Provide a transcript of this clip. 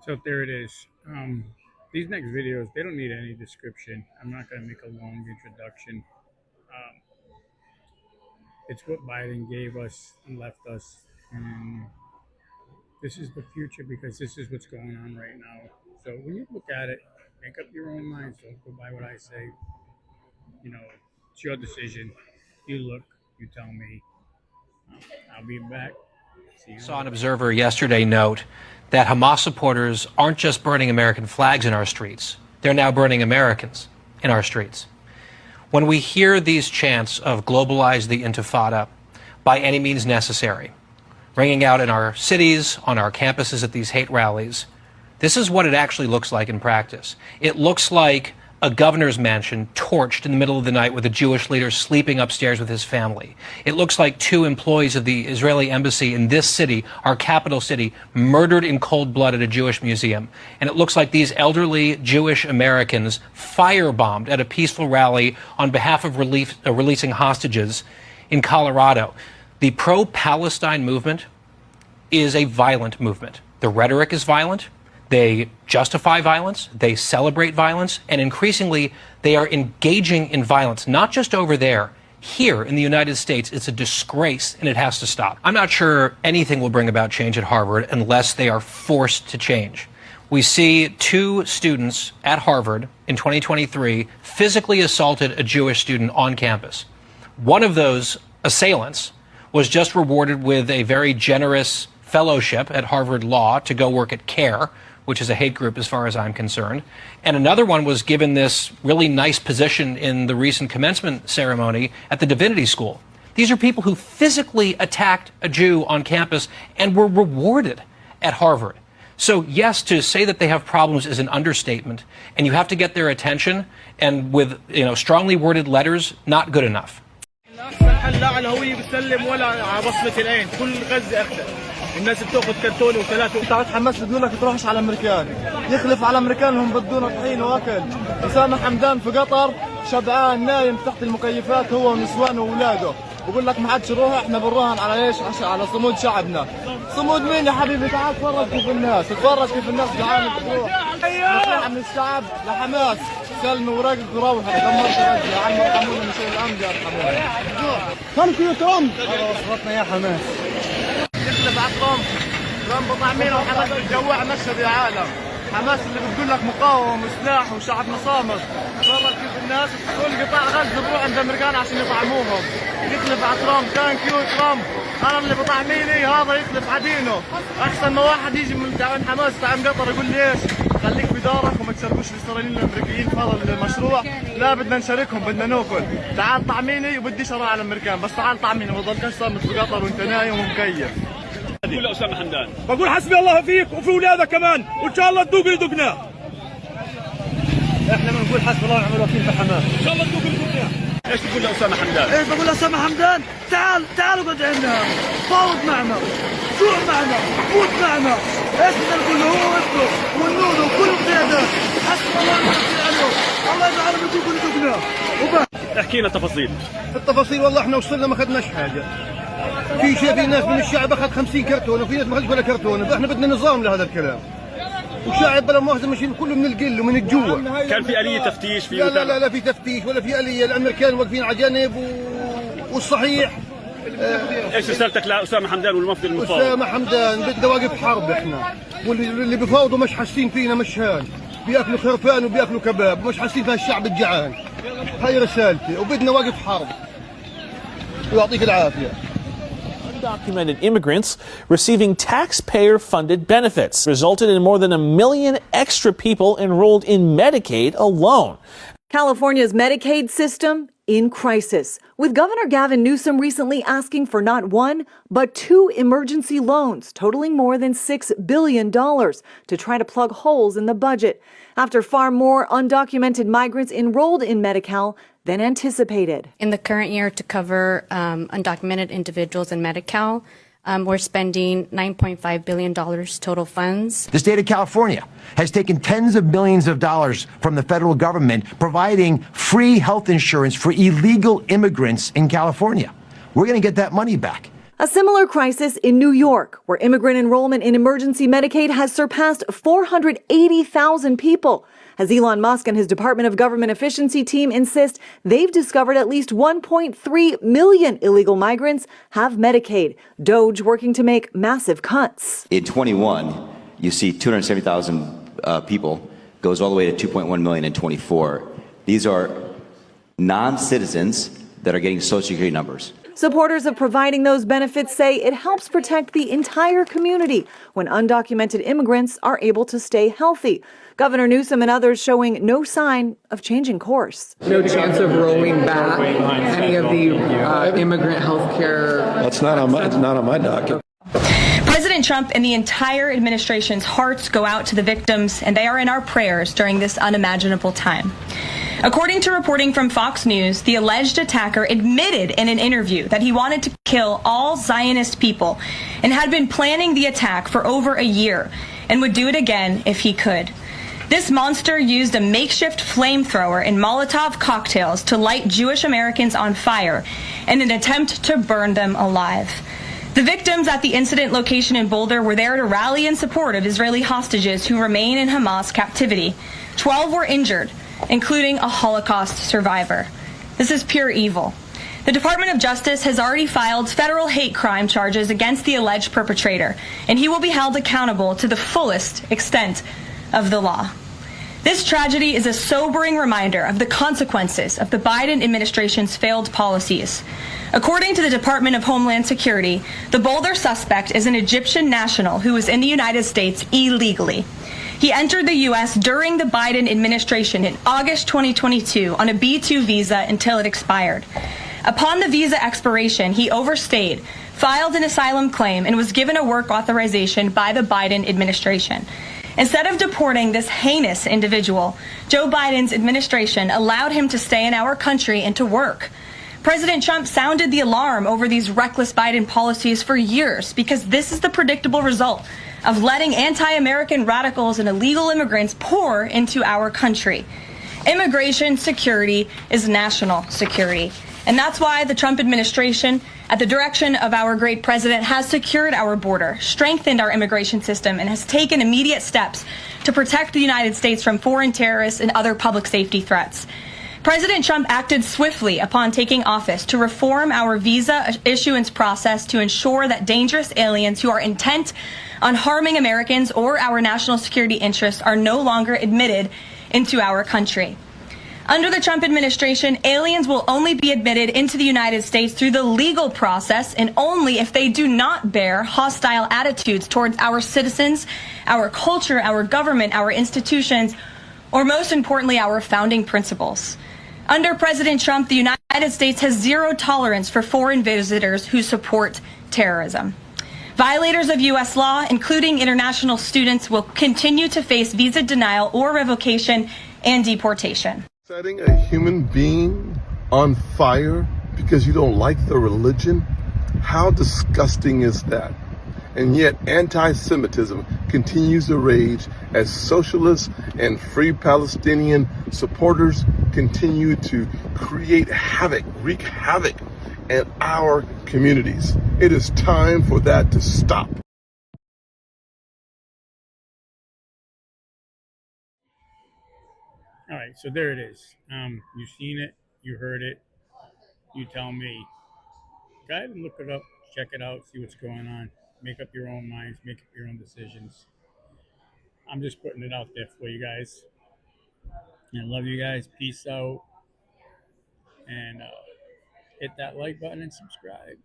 So there it is. These next videos, they don't need any description. I'm not going to make a long introduction. Um, it's what Biden gave us and left us. And this is the future because this is what's going on right now. So when you look at it, make up your own mind. Don't go by what I say. You know, it's your decision. You look, you tell me. I'll be back. See you. Saw an observer yesterday note that Hamas supporters aren't just burning American flags in our streets. They're now burning Americans in our streets. When we hear these chants of globalize the intifada by any means necessary, ringing out in our cities, on our campuses at these hate rallies, this is what it actually looks like in practice. It looks like a governor's mansion torched in the middle of the night with a Jewish leader sleeping upstairs with his family. It looks like two employees of the Israeli embassy in this city, our capital city, murdered in cold blood at a Jewish museum. And it looks like these elderly Jewish Americans firebombed at a peaceful rally on behalf of releasing hostages in Colorado. The pro-Palestine movement is a violent movement. The rhetoric is violent. They justify violence, they celebrate violence, and increasingly they are engaging in violence, not just over there. Here in the United States, it's a disgrace and it has to stop. I'm not sure anything will bring about change at Harvard unless they are forced to change. We see two students at Harvard in 2023 physically assaulted a Jewish student on campus. One of those assailants was just rewarded with a very generous fellowship at Harvard Law to go work at CARE, which is a hate group as far as I'm concerned. And another one was given this really nice position in the recent commencement ceremony at the Divinity School. These are people who physically attacked a Jew on campus and were rewarded at Harvard. So yes, to say that they have problems is an understatement, and you have to get their attention, and with strongly worded letters, not good enough. الناس بتاخذ كرتونه وثلاثه بتاعت حماس بدون لك تروحش على امريكان يخلف على امريكان هم بدون طحين واكل اسامه حمدان في قطر شبعان نايم تحت المكيفات هو ونسوانه واولاده بقول لك ما حدش يروح احنا بنراهن على ايش على صمود شعبنا صمود مين يا حبيبي تعال اتفرج كيف الناس جعانه بتروح نصيحه من الشعب لحماس سلموا وراقب وروحوا دمرت غزه يا عم ارحمونا من شيء الامجد ارحمونا خلكم يا ترامب وصلتنا يا حماس يخلف على ترامب طعمين وحماس بتجوع مشهد يا عالم حماس اللي بتقول لك مقاومه وسلاح وشعبنا صامت تفرج كيف الناس كل قطاع غزه بروح عند الامريكان عشان يطعموهم يخلف على ترامب ثانك يو ترامب انا اللي بطعميني هذا يخلف عدينه احسن ما واحد يجي من تعاون حماس تعاون قطر يقول لي ايش خليك في دارك وما تشاركوش الاسرائيليين الامريكيين في هذا المشروع لا بدنا نشاركهم بدنا ناكل تعال طعميني وبديش اروح على الامريكان بس تعال طعميني ما تضلكش صامت في قطر وانت نايم ومكيف بقول لأسامة حمدان بقول حسبي الله فيك وفي اولادك كمان وان شاء الله تذوق اللي ذقناه احنا بنقول حسبي الله ونعم الوكيل في حماس ان شاء الله تذوق اللي ذقناه ايش بقول لأسامة حمدان؟ ايش بقول لأسامة حمدان تعال اقعد عندنا فاوض معنا جوع معنا موت معنا ايش بدنا نقول له هو وابنه والنور وكل القيادات حسبي الله ونعم الوكيل الله يجعلهم يذوقوا اللي ذقناه احكي لنا تفاصيل التفاصيل والله احنا وصلنا ما اخذناش حاجه في ناس من الشعب اخذ 50 كرتونه وفي ناس ما اخذش ولا كرتونه احنا بدنا نظام لهذا الكلام والشعب بلا مؤاخذه ماشيين كله من القل ومن الجوع كان في آلية تفتيش في لا في تفتيش ولا في آلية الامريكان واقفين على جانب والصحيح ايش رسالتك لأسامة حمدان والمفد المفاوض؟ أسامة حمدان بدنا واقف حرب احنا واللي بيفاوضوا مش حاسين فينا مشان بياكلوا خرفان وبياكلوا كباب ومش حاسين في الشعب الجعان هاي رسالتي وبدنا واقف حرب ويعطيك العافيه. Undocumented immigrants receiving taxpayer-funded benefits resulted in more than 1 million extra people enrolled in Medicaid alone. California's Medicaid system in crisis, with Governor Gavin Newsom recently asking for not one, but 2 emergency loans totaling more than $6 billion to try to plug holes in the budget, after far more undocumented migrants enrolled in Medi-Cal than anticipated. In the current year, to cover undocumented individuals in Medi-Cal, we're spending $9.5 billion total funds. The state of California has taken tens of millions of dollars from the federal government, providing free health insurance for illegal immigrants in California. We're going to get that money back. A similar crisis in New York, where immigrant enrollment in emergency Medicaid has surpassed 480,000 people, as Elon Musk and his Department of Government Efficiency team insist they've discovered at least 1.3 million illegal migrants have Medicaid. Doge working to make massive cuts. In 21, you see 270,000 people, goes all the way to 2.1 million in 24. These are non-citizens that are getting Social Security numbers. Supporters of providing those benefits say it helps protect the entire community when undocumented immigrants are able to stay healthy. Governor Newsom and others showing no sign of changing course. No chance of rolling back any of the immigrant health care. It's not on my docket. President Trump and the entire administration's hearts go out to the victims, and they are in our prayers during this unimaginable time. According to reporting from Fox News, the alleged attacker admitted in an interview that he wanted to kill all Zionist people and had been planning the attack for over a year and would do it again if he could. This monster used a makeshift flamethrower and Molotov cocktails to light Jewish Americans on fire in an attempt to burn them alive. The victims at the incident location in Boulder were there to rally in support of Israeli hostages who remain in Hamas captivity. 12 were injured, including a Holocaust survivor. This is pure evil. The Department of Justice has already filed federal hate crime charges against the alleged perpetrator, and he will be held accountable to the fullest extent of the law. This tragedy is a sobering reminder of the consequences of the Biden administration's failed policies. According to the Department of Homeland Security, the Boulder suspect is an Egyptian national who was in the United States illegally. He entered the U.S. during the Biden administration in August 2022 on a B-2 visa until it expired. Upon the visa expiration, he overstayed, filed an asylum claim, and was given a work authorization by the Biden administration. Instead of deporting this heinous individual, Joe Biden's administration allowed him to stay in our country and to work. President Trump sounded the alarm over these reckless Biden policies for years because this is the predictable result of letting anti-American radicals and illegal immigrants pour into our country. Immigration security is national security. And that's why the Trump administration, at the direction of our great president, has secured our border, strengthened our immigration system, and has taken immediate steps to protect the United States from foreign terrorists and other public safety threats. President Trump acted swiftly upon taking office to reform our visa issuance process to ensure that dangerous aliens who are intent on harming Americans or our national security interests are no longer admitted into our country. Under the Trump administration, aliens will only be admitted into the United States through the legal process and only if they do not bear hostile attitudes towards our citizens, our culture, our government, our institutions, or most importantly, our founding principles. Under President Trump, the United States has zero tolerance for foreign visitors who support terrorism. Violators of U.S. law, including international students, will continue to face visa denial or revocation and deportation. Setting a human being on fire because you don't like the religion? How disgusting is that? And yet anti-Semitism continues to rage as socialists and free Palestinian supporters continue to create havoc, wreak havoc in our communities. It is time for that to stop. All right, so there it is. You've seen it, you heard it. You tell me. Go ahead and look it up, check it out, see what's going on. Make up your own minds, make up your own decisions. I'm just putting it out there for you guys. And I love you guys. Peace out. And hit that like button and subscribe.